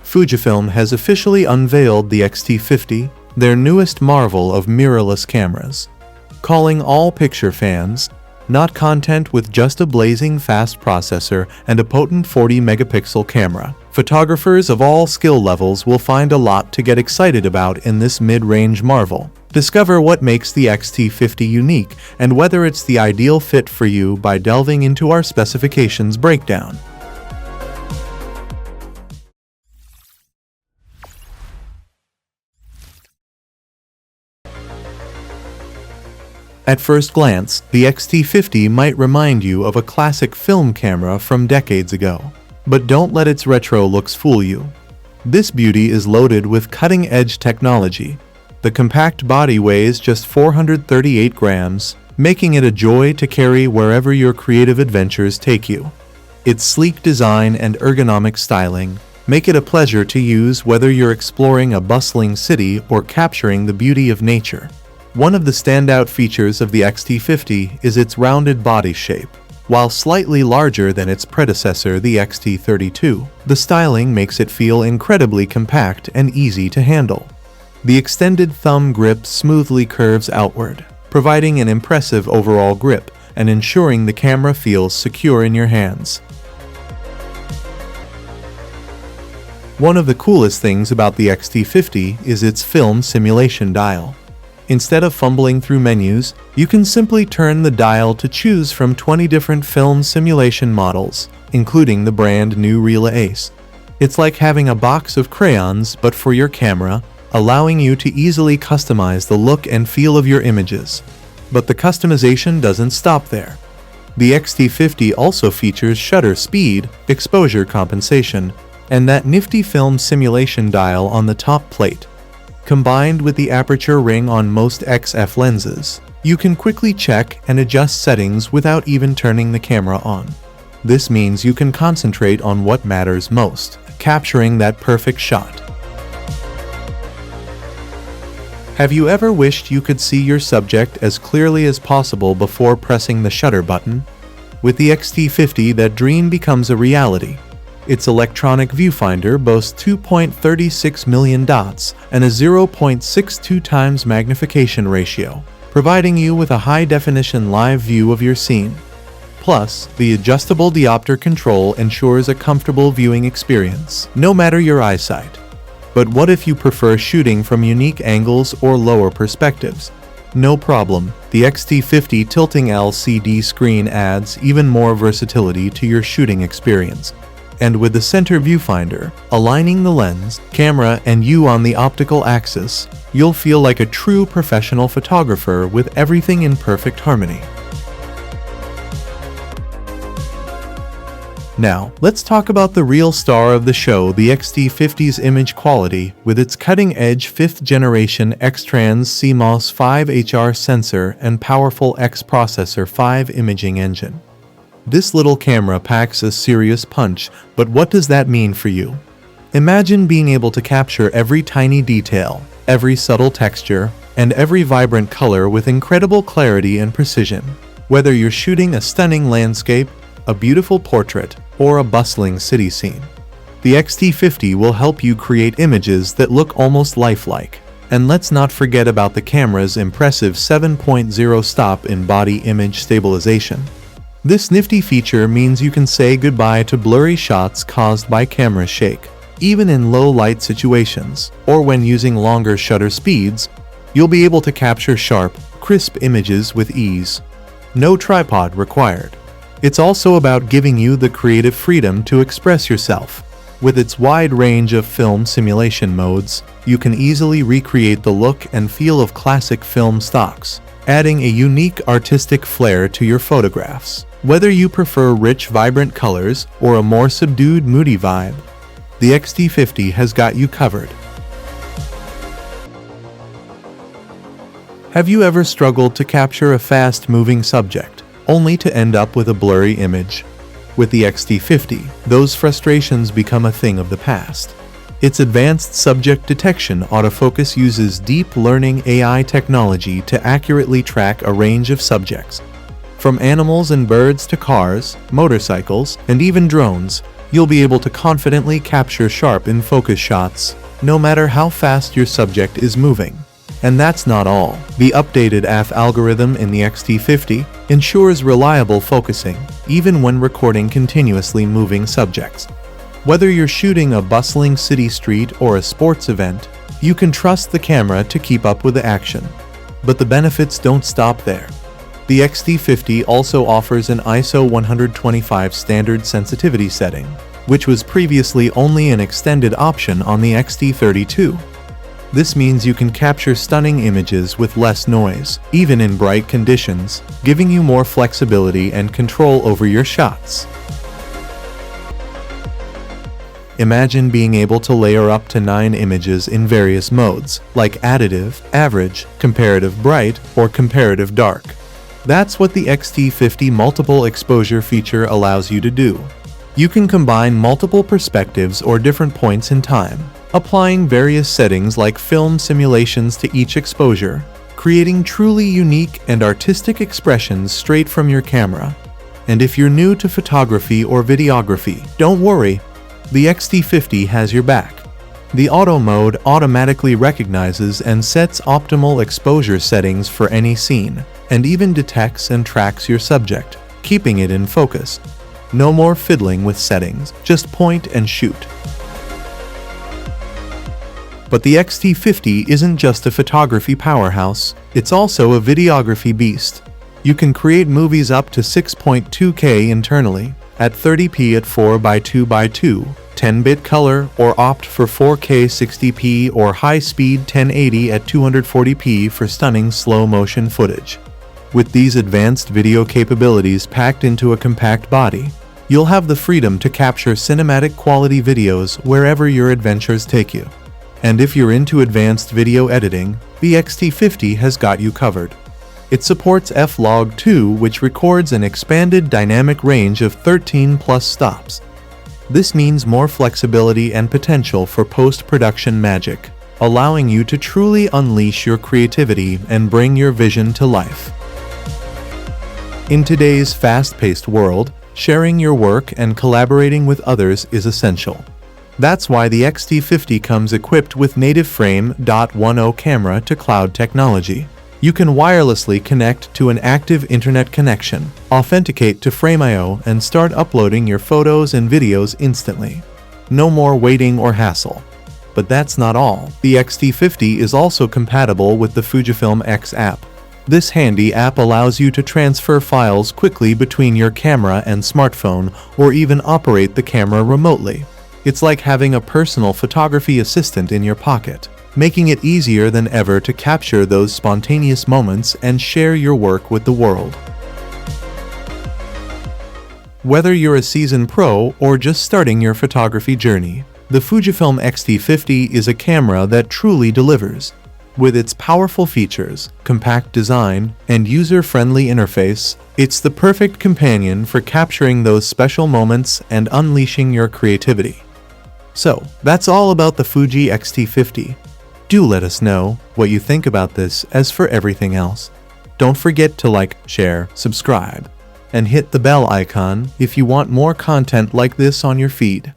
Fujifilm has officially unveiled the X-T50, their newest marvel of mirrorless cameras. Calling all picture fans, not content with just a blazing fast processor and a potent 40-megapixel camera, photographers of all skill levels will find a lot to get excited about in this mid-range marvel. Discover what makes the X-T50 unique and whether it's the ideal fit for you by delving into our specifications breakdown. At first glance, the X-T50 might remind you of a classic film camera from decades ago. But don't let its retro looks fool you. This beauty is loaded with cutting-edge technology. The compact body weighs just 438 grams, making it a joy to carry wherever your creative adventures take you. Its sleek design and ergonomic styling make it a pleasure to use whether you're exploring a bustling city or capturing the beauty of nature. One of the standout features of the X-T50 is its rounded body shape. While slightly larger than its predecessor, the X-T32, the styling makes it feel incredibly compact and easy to handle. The extended thumb grip smoothly curves outward, providing an impressive overall grip and ensuring the camera feels secure in your hands. One of the coolest things about the X-T50 is its film simulation dial. Instead of fumbling through menus, you can simply turn the dial to choose from 20 different film simulation models, including the brand new Real Ace. It's like having a box of crayons but for your camera, allowing you to easily customize the look and feel of your images. But the customization doesn't stop there. The X-T50 also features shutter speed, exposure compensation, and that nifty film simulation dial on the top plate. Combined with the aperture ring on most XF lenses, you can quickly check and adjust settings without even turning the camera on. This means you can concentrate on what matters most, capturing that perfect shot. Have you ever wished you could see your subject as clearly as possible before pressing the shutter button? With the X-T50, that dream becomes a reality. Its electronic viewfinder boasts 2.36 million dots and a 0.62 times magnification ratio, providing you with a high-definition live view of your scene. Plus, the adjustable diopter control ensures a comfortable viewing experience, no matter your eyesight. But what if you prefer shooting from unique angles or lower perspectives? No problem, the X-T50 tilting LCD screen adds even more versatility to your shooting experience. And with the center viewfinder, aligning the lens, camera, and you on the optical axis, you'll feel like a true professional photographer with everything in perfect harmony. Now, let's talk about the real star of the show, the X-T50's image quality, with its cutting-edge 5th-generation X-Trans CMOS 5HR sensor and powerful X-Processor 5 imaging engine. This little camera packs a serious punch, but what does that mean for you? Imagine being able to capture every tiny detail, every subtle texture, and every vibrant color with incredible clarity and precision. Whether you're shooting a stunning landscape, a beautiful portrait, or a bustling city scene, the X-T50 will help you create images that look almost lifelike. And let's not forget about the camera's impressive 7.0 stop-in-body image stabilization. This nifty feature means you can say goodbye to blurry shots caused by camera shake. Even in low-light situations, or when using longer shutter speeds, you'll be able to capture sharp, crisp images with ease. No tripod required. It's also about giving you the creative freedom to express yourself. With its wide range of film simulation modes, you can easily recreate the look and feel of classic film stocks, adding a unique artistic flair to your photographs. Whether you prefer rich, vibrant colors or a more subdued, moody vibe, the X-T50 has got you covered. Have you ever struggled to capture a fast-moving subject, only to end up with a blurry image? With the X-T50, those frustrations become a thing of the past. Its advanced subject detection autofocus uses deep learning AI technology to accurately track a range of subjects. From animals and birds to cars, motorcycles, and even drones, You'll be able to confidently capture sharp in focus shots, no matter how fast your subject is moving. And that's not all. The updated AF algorithm in the X-T50 ensures reliable focusing, even when recording continuously moving subjects. Whether you're shooting a bustling city street or a sports event, you can trust the camera to keep up with the action. But the benefits don't stop there. The X-T50 also offers an ISO 125 standard sensitivity setting, which was previously only an extended option on the X-T32. This means you can capture stunning images with less noise, even in bright conditions, giving you more flexibility and control over your shots. Imagine being able to layer up to 9 images in various modes, like additive, average, comparative bright, or comparative dark. That's what the X-T50 multiple exposure feature allows you to do. You can combine multiple perspectives or different points in time, applying various settings like film simulations to each exposure, creating truly unique and artistic expressions straight from your camera. And if you're new to photography or videography, don't worry, the X-T50 has your back. The auto mode automatically recognizes and sets optimal exposure settings for any scene, and even detects and tracks your subject, keeping it in focus. No more fiddling with settings, just point and shoot. But the X-T50 isn't just a photography powerhouse, it's also a videography beast. You can create movies up to 6.2K internally, at 30p at 4x2x2, 10-bit color, or opt for 4K 60p or high-speed 1080 at 240p for stunning slow-motion footage. With these advanced video capabilities packed into a compact body, you'll have the freedom to capture cinematic quality videos wherever your adventures take you. And if you're into advanced video editing, the X-T50 has got you covered. It supports F-Log 2, which records an expanded dynamic range of 13+ stops. This means more flexibility and potential for post-production magic, allowing you to truly unleash your creativity and bring your vision to life. In today's fast-paced world, sharing your work and collaborating with others is essential. That's why the X-T50 comes equipped with native Frame.10 camera to cloud technology. You can wirelessly connect to an active internet connection, authenticate to Frame.io, and start uploading your photos and videos instantly. No more waiting or hassle. But that's not all. The X-T50 is also compatible with the Fujifilm X app. This handy app allows you to transfer files quickly between your camera and smartphone, or even operate the camera remotely. It's like having a personal photography assistant in your pocket, making it easier than ever to capture those spontaneous moments and share your work with the world. Whether you're a seasoned pro or just starting your photography journey, the Fujifilm X T50 is a camera that truly delivers. With its powerful features, compact design, and user-friendly interface, it's the perfect companion for capturing those special moments and unleashing your creativity. So, that's all about the Fuji X T50. Do let us know what you think about this. As for everything else, don't forget to like, share, subscribe, and hit the bell icon if you want more content like this on your feed.